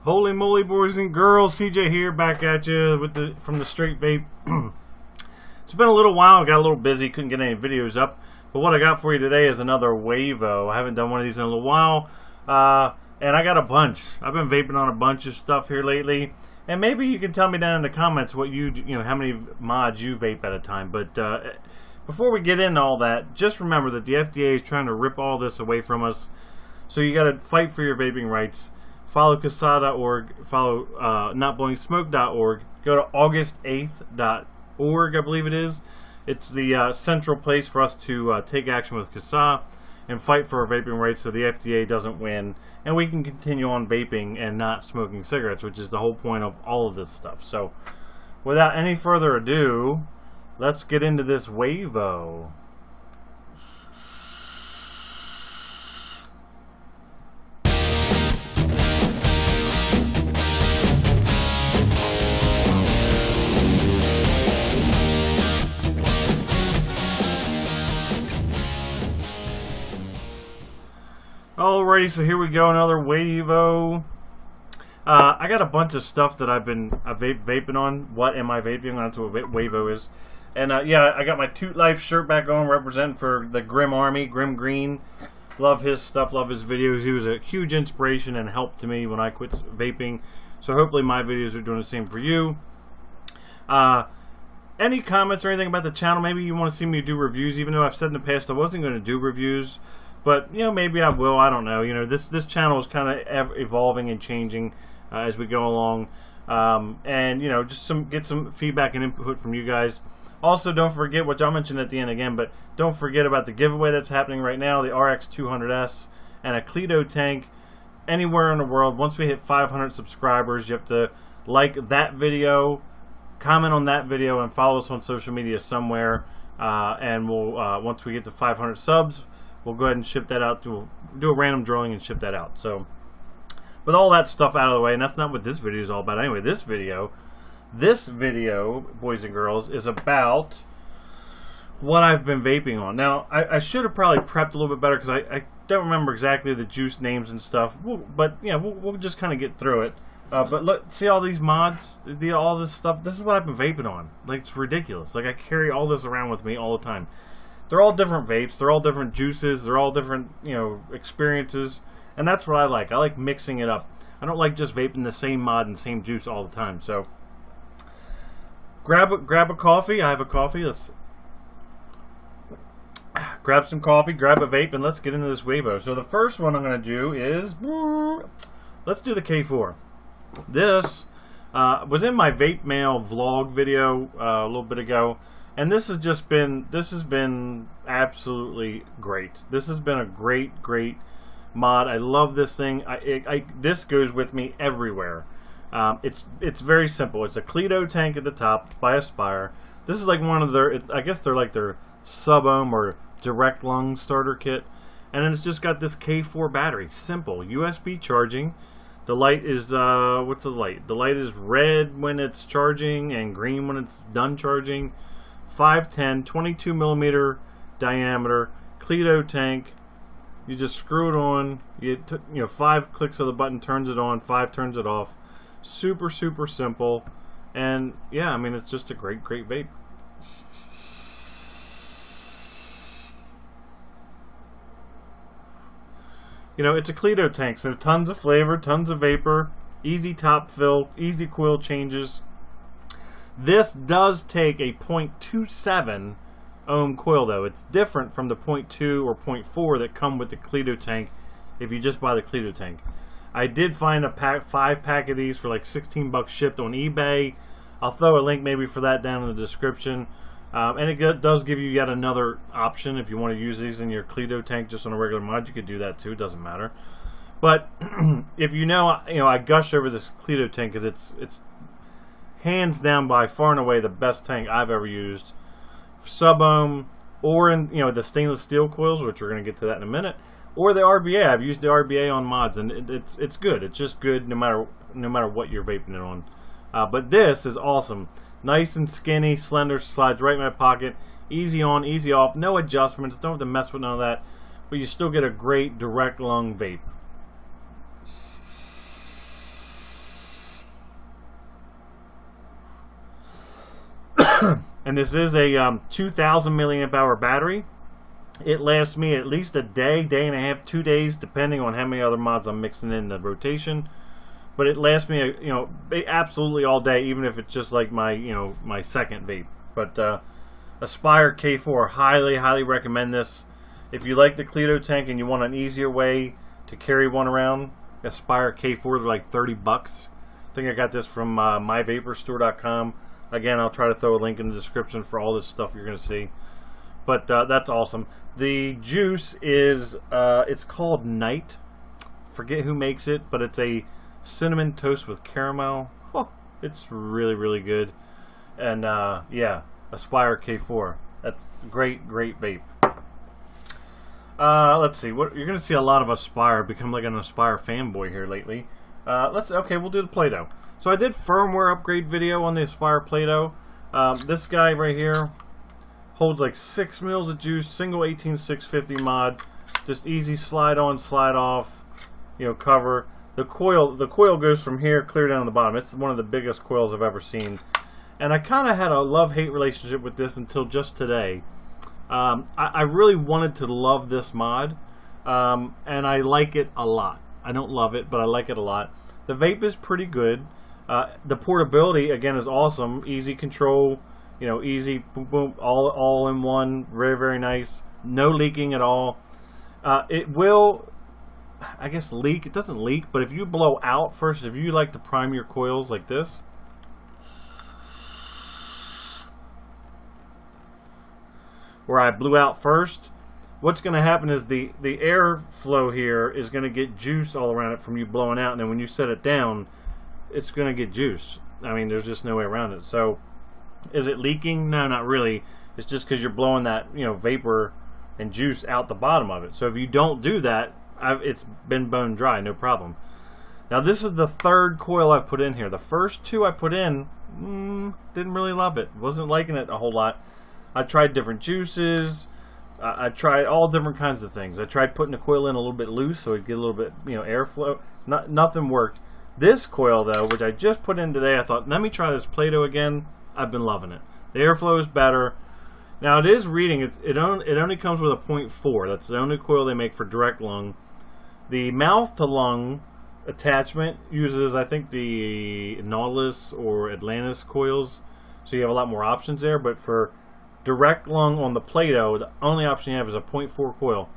Holy moly, boys and girls, CJ here, back at you with from the Straight Vape. It's been a little while, I got a little busy, couldn't get any videos up, but what I got for you today is another W.A.I.V.O. I haven't done one of these in a little while, and I got a bunch. I've been vaping on a bunch of stuff here lately, and maybe you can tell me down in the comments what you know, how many mods you vape at a time. But before we get into all that, just remember that the FDA is trying to rip all this away from us, so you got to fight for your vaping rights. Follow CASA.org, follow notblowingsmoke.org, go to august8th.org, I believe it is. It's the central place for us to take action with CASA and fight for our vaping rights so the FDA doesn't win and we can continue on vaping and not smoking cigarettes, which is the whole point of all of this stuff. So without any further ado, let's get into this W.A.I.V.O. Alrighty, so here we go, another W.A.I.V.O. I got a bunch of stuff that I've been vaping on. What am I vaping on? That's what W.A.I.V.O. is. And yeah, I got my Toot Life shirt back on, representing for the Grim Army, Grim Green. Love his stuff, love his videos. He was a huge inspiration and help to me when I quit vaping. So hopefully my videos are doing the same for you. Any comments or anything about the channel? Maybe you want to see me do reviews, even though I've said in the past I wasn't going to do reviews. But, you know, maybe I will. I don't know. You know, this channel is kind of evolving and changing as we go along. And, you know, just get some feedback and input from you guys. Also, don't forget, which I'll mention at the end again, but don't forget about the giveaway that's happening right now, the RX200S and a Cleito tank anywhere in the world. Once we hit 500 subscribers, you have to like that video, comment on that video, and follow us on social media somewhere. And we'll once we get to 500 subs, we'll go ahead and ship that out. Do a random drawing and ship that out. So, with all that stuff out of the way, and that's not what this video is all about. Anyway, this video, boys and girls, is about what I've been vaping on. Now, I should have probably prepped a little bit better because I don't remember exactly the juice names and stuff. But yeah, we'll just kind of get through it. But look, see all these mods, all this stuff. This is what I've been vaping on. Like, it's ridiculous. Like, I carry all this around with me all the time. They're all different vapes. They're all different juices. They're all different, you know, experiences. And that's what I like. I like mixing it up. I don't like just vaping the same mod and same juice all the time. So, grab a coffee. I have a coffee. Let's grab some coffee, grab a vape, and let's get into this W.A.I.V.O. So the first one I'm going to do is, let's do the K4. This was in my Vape Mail vlog video a little bit ago. And this has been absolutely great. This has been a great mod. I love this thing. This goes with me everywhere. It's very simple. It's a Cleito tank at the top by Aspire. This is like one of their, I guess they're like their sub-ohm or direct lung starter kit. And then it's just got this K4 battery. Simple. USB charging. The light is, what's the light? The light is red when it's charging and green when it's done charging. 510, 22 millimeter diameter Cleito tank. You just screw it on. You know, 5 clicks of the button turns it on, 5 turns it off. Super simple, and yeah, I mean, it's just a great vape. You know, it's a Cleito tank, so tons of flavor, tons of vapor, easy top fill, easy coil changes. This does take a 0.27 ohm coil, though. It's different from the 0.2 or 0.4 that come with the Cleito tank if you just buy the Cleito tank. I did find a 5-pack of these for like 16 bucks shipped on eBay. I'll throw a link maybe for that down in the description. And it does give you yet another option if you want to use these in your Cleito tank just on a regular mod. You could do that too. It doesn't matter. But if you know, I gush over this Cleito tank because it's hands down by far and away the best tank I've ever used. Sub-ohm, or in, you know, the stainless steel coils, which we're going to get to that in a minute, or the RBA. I've used the RBA on mods, and it's good. It's just good no matter what you're vaping it on. But this is awesome. Nice and skinny, slender, slides right in my pocket. Easy on, easy off, no adjustments. Don't have to mess with none of that. But you still get a great direct lung vape. And this is a 2,000 milliamp hour battery. It lasts me at least a day, day and a half, 2 days, depending on how many other mods I'm mixing in the rotation. But it lasts me, absolutely all day, even if it's just like my, my second vape. But Aspire K4, highly recommend this. If you like the Cleito tank and you want an easier way to carry one around, Aspire K4, they're like 30 bucks. I think I got this from myvaporstore.com. Again, I'll try to throw a link in the description for all this stuff you're going to see. But that's awesome. The juice is, it's called Night. Forget who makes it, but it's a cinnamon toast with caramel. Oh, it's really good. And yeah, Aspire K4. That's great vape. Let's see. What you're going to see a lot of Aspire. Become like an Aspire fanboy here lately. Okay, we'll do the Plato. So I did firmware upgrade video on the Aspire Plato. This guy right here holds like 6 mils of juice, single 18650 mod, just easy slide on, slide off, cover. The coil goes from here clear down to the bottom. It's one of the biggest coils I've ever seen. And I kind of had a love-hate relationship with this until just today. I really wanted to love this mod, and I like it a lot. I don't love it, but I like it a lot. The vape is pretty good. The portability, again, is awesome. Easy control, easy, boom, boom, all in one. Very nice. No leaking at all. It will, I guess, leak. It doesn't leak, but if you blow out first, if you like to prime your coils like this, where I blew out first, what's going to happen is the air flow here is going to get juice all around it from you blowing out, and then when you set it down, it's going to get juice. I mean, there's just no way around it. So, is it leaking? No, not really. It's just because you're blowing that, vapor and juice out the bottom of it. So if you don't do that, it's been bone dry, no problem. Now this is the third coil I've put in here. The first two I put in, didn't really love it. Wasn't liking it a whole lot. I tried different juices. I tried all different kinds of things. I tried putting the coil in a little bit loose so it'd get a little bit, airflow. Nothing worked. This coil though, which I just put in today, I thought, let me try this Plato again. I've been loving it. The airflow is better. Now it is reading. It only comes with a 0.4. That's the only coil they make for direct lung. The mouth to lung attachment uses, I think, the Nautilus or Atlantis coils, so you have a lot more options there. But for direct lung on the Plato, the only option you have is a 0.4 coil.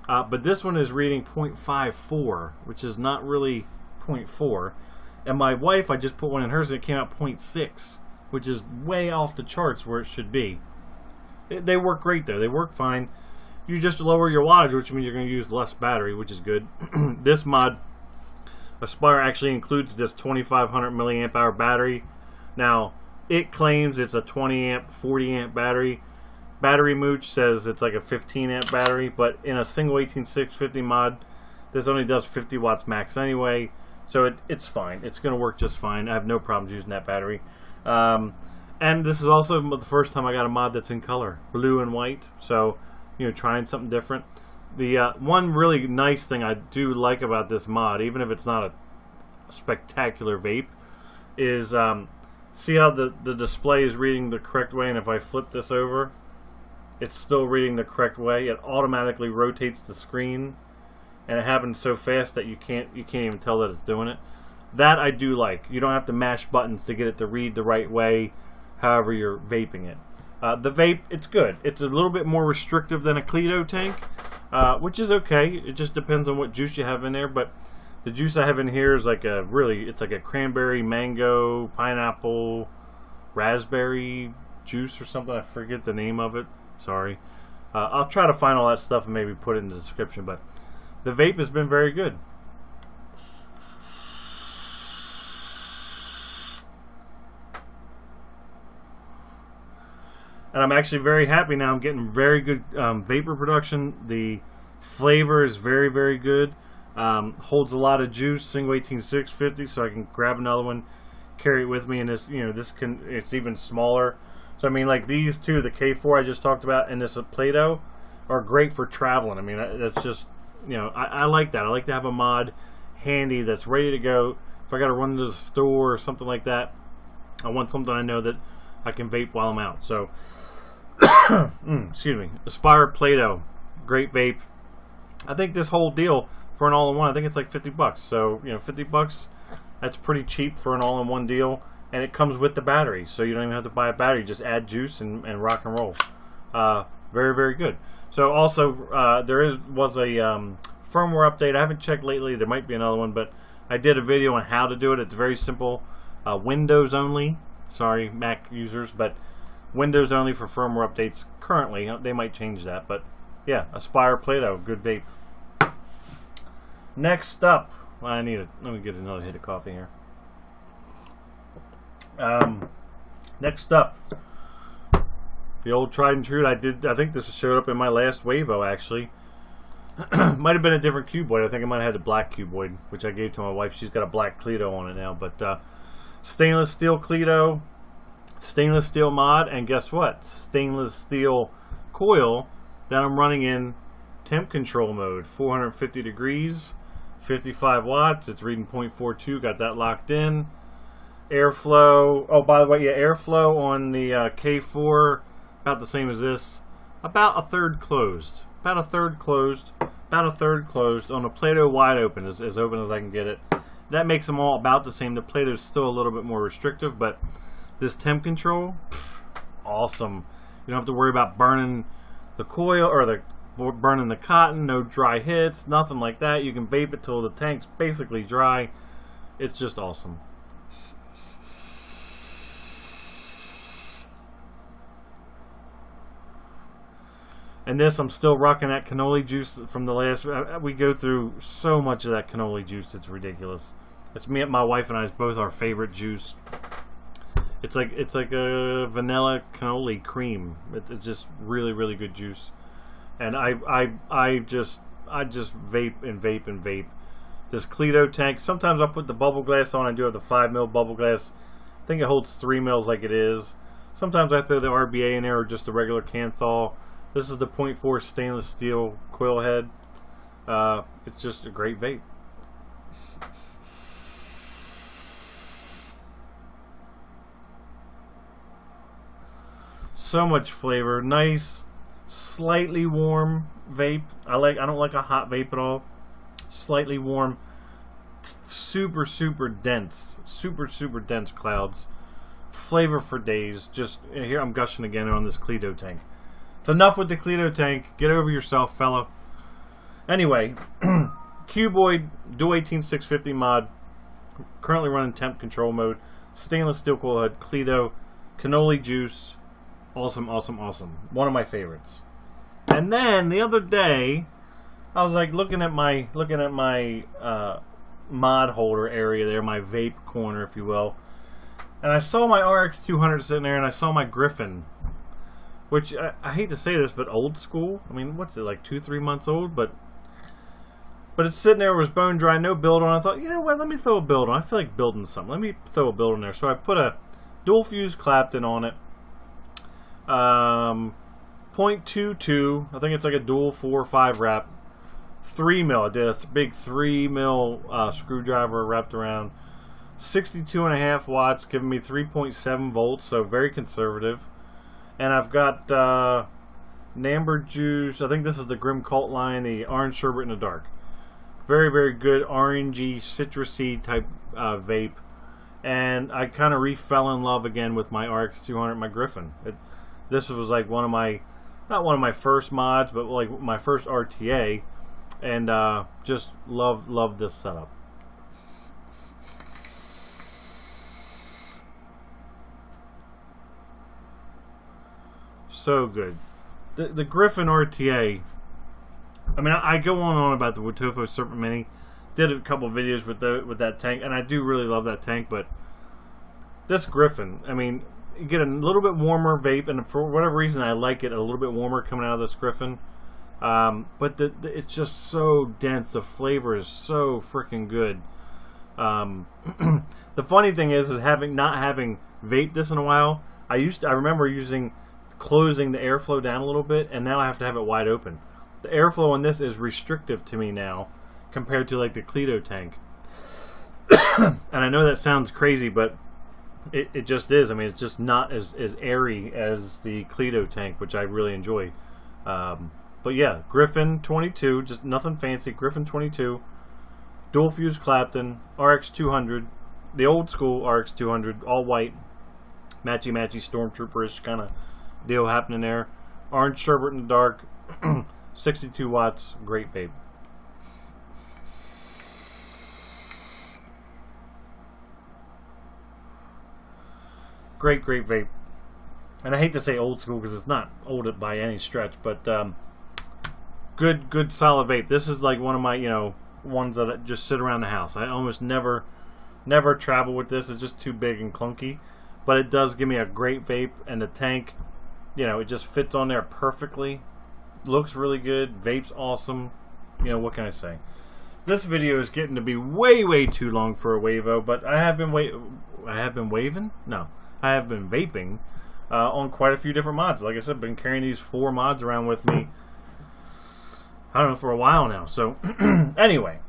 But this one is reading 0.54, which is not really 0.4. And my wife, I just put one in hers and it came out 0.6, which is way off the charts where it should be. They work great though. They work fine. You just lower your wattage, which means you're going to use less battery, which is good. This mod, Aspire, actually includes this 2500 milliamp hour battery. Now, it claims it's a 20 amp, 40 amp battery. Battery Mooch says it's like a 15 amp battery, but in a single 18650 mod, this only does 50 watts max anyway, so it's fine. It's going to work just fine. I have no problems using that battery. And this is also the first time I got a mod that's in color, blue and white, so trying something different. The one really nice thing I do like about this mod, even if it's not a spectacular vape, is see how the display is reading the correct way, and if I flip this over, it's still reading the correct way. It automatically rotates the screen, and it happens so fast that you can't even tell that it's doing it. That I do like. You don't have to mash buttons to get it to read the right way, however you're vaping it. The vape, it's good. It's a little bit more restrictive than a Cleito tank, which is okay. It just depends on what juice you have in there. But the juice I have in here is like it's like a cranberry, mango, pineapple, raspberry juice or something. I forget the name of it. Sorry. I'll try to find all that stuff and maybe put it in the description. But the vape has been very good. And I'm actually very happy now. I'm getting very good vapor production. The flavor is very good. Holds a lot of juice, single 18650, so I can grab another one, carry it with me. And this, it's even smaller. So I mean, like these two, the K4 I just talked about, and this Plato, are great for traveling. I mean, that's just, I like that. I like to have a mod handy that's ready to go. If I got to run to the store or something like that, I want something I know that I can vape while I'm out. So, excuse me. Aspire Plato, great vape. I think this whole deal for an all-in-one, I think it's like $50. So, you know, $50, that's pretty cheap for an all-in-one deal. And it comes with the battery, so you don't even have to buy a battery. Just add juice and rock and roll. Very, very good. So also, there was a firmware update. I haven't checked lately. There might be another one, but I did a video on how to do it. It's very simple. Windows only. Sorry, Mac users, but Windows only for firmware updates currently. They might change that, but yeah, Aspire Plato, good vape. Next up, let me get another hit of coffee here. Next up, the old tried and true. I think this showed up in my last W.A.I.V.O actually. Might have been a different Cuboid. I think I might have had the black Cuboid, which I gave to my wife. She's got a black Cleito on it now. But stainless steel Cleito, stainless steel mod, and guess what? Stainless steel coil that I'm running in temp control mode. 450 degrees, 55 watts. It's reading 0.42. Got that locked in. Airflow. Oh, by the way, yeah, airflow on the K4 about the same as this. About a third closed. About a third closed. About a third closed. On the Plato, wide open, as open as I can get it. That makes them all about the same. The Plato's still a little bit more restrictive, but this temp control, awesome. You don't have to worry about burning the coil or burning the cotton. No dry hits. Nothing like that. You can vape it till the tank's basically dry. It's just awesome. And this, I'm still rocking that cannoli juice from the last. We go through so much of that cannoli juice, it's ridiculous. It's my wife and I's both our favorite juice. It's like a vanilla cannoli cream. It's just really, really good juice. And I just vape and vape and vape. This Cleito tank. Sometimes I'll put the bubble glass on. I do have the 5 mil bubble glass. I think it holds 3 mils like it is. Sometimes I throw the RBA in there or just the regular Canthal. This is the 0.4 stainless steel coil head. It's just a great vape. So much flavor. Nice, slightly warm vape. I don't like a hot vape at all. Slightly warm. Super, super dense. Super, super dense clouds. Flavor for days. Just here I'm gushing again on this Cleito tank. It's enough with the Cleito tank. Get over yourself, fella. Anyway, Cuboid Dual 18650 mod. Currently running temp control mode. Stainless steel coil head. Cleito. Cannoli juice. Awesome, awesome, awesome. One of my favorites. And then the other day, I was like looking at my mod holder area there, my vape corner, if you will. And I saw my RX200 sitting there, and I saw my Griffin. Which, I hate to say this, but old school. I mean, what's it, like 2-3 months old? But it's sitting there, it was bone dry, no build on. I thought, you know what, let me throw a build on. I feel like building something. Let me throw a build on there. So I put a dual fuse Clapton on it. 0.22. I think it's like a dual 4 or 5 wrap. 3 mil. I did a big 3 mil screwdriver wrapped around. 62.5 watts, giving me 3.7 volts, so very conservative. And I've got Namber juice. I think this is the Grim Cult line, the orange sherbet in the dark. Very, very good orangey, citrusy type vape. And I kind of fell in love again with my RX200, my Griffin. This was like one of my, not one of my first mods, but like my first RTA. And just love this setup. So good. The Griffin RTA. I mean, I go on and on about the Wotofo Serpent Mini. Did a couple videos with that tank, and I do really love that tank. But this Griffin, I mean, you get a little bit warmer vape, and for whatever reason, I like it a little bit warmer coming out of this Griffin. But it's just so dense. The flavor is so freaking good. The funny thing is not having vaped this in a while. I remember closing the airflow down a little bit, and now I have to have it wide open. The airflow on this is restrictive to me now compared to like the Cleito tank. And I know that sounds crazy, but it just is. I mean, it's just not as airy as the Cleito tank, which I really enjoy. But yeah, Griffin 22, just nothing fancy. Griffin 22, dual fuse Clapton, RX200, the old school RX200, all white, matchy stormtrooper-ish kind of deal happening there. Orange sherbet in the dark, 62 watts, great vape. Great vape. And I hate to say old school because it's not old by any stretch, but good solid vape. This is like one of my, ones that just sit around the house. I almost never travel with this. It's just too big and clunky, but it does give me a great vape, and the tank, it just fits on there perfectly. Looks really good. Vape's awesome. What can I say? This video is getting to be way too long for a W.A.I.V.O, but I have been waving? No. I have been vaping on quite a few different mods. Like I said, I've been carrying these 4 mods around with me, I don't know, for a while now. So, anyway,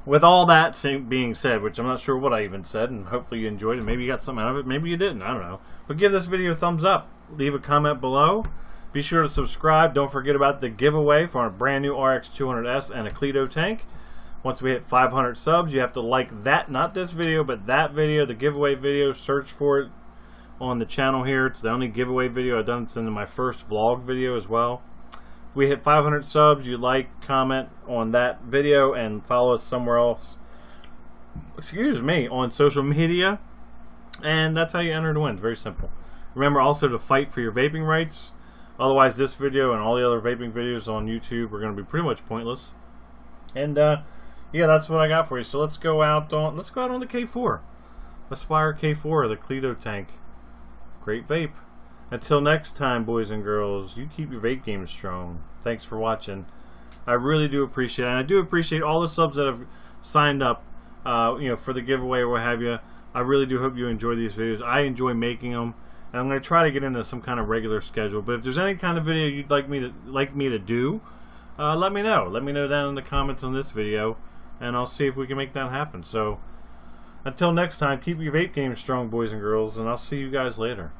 with all that being said, which I'm not sure what I even said, and hopefully you enjoyed it. Maybe you got something out of it. Maybe you didn't. I don't know. But give this video a thumbs up. Leave a comment below. Be sure to subscribe. Don't forget about the giveaway for our brand new RX200S and a Cleito tank. Once we hit 500 subs, you have to like that, not this video, but that video, the giveaway video. Search for it on the channel here. It's the only giveaway video I've done. It's in my first vlog video as well. If we hit 500 subs, you like, comment on that video, and follow us somewhere else, excuse me, on social media, and that's how you enter to win. It's very simple. Remember also to fight for your vaping rights. Otherwise, this video and all the other vaping videos on YouTube are going to be pretty much pointless. And yeah, that's what I got for you. So let's go out on the K4, Aspire K4, the Cleito tank. Great vape. Until next time, boys and girls, you keep your vape game strong. Thanks for watching. I really do appreciate it. And I do appreciate all the subs that have signed up, for the giveaway or what have you. I really do hope you enjoy these videos. I enjoy making them, and I'm going to try to get into some kind of regular schedule. But if there's any kind of video you'd like me to do, let me know. Let me know down in the comments on this video, and I'll see if we can make that happen. So, until next time, keep your vape game strong, boys and girls, and I'll see you guys later.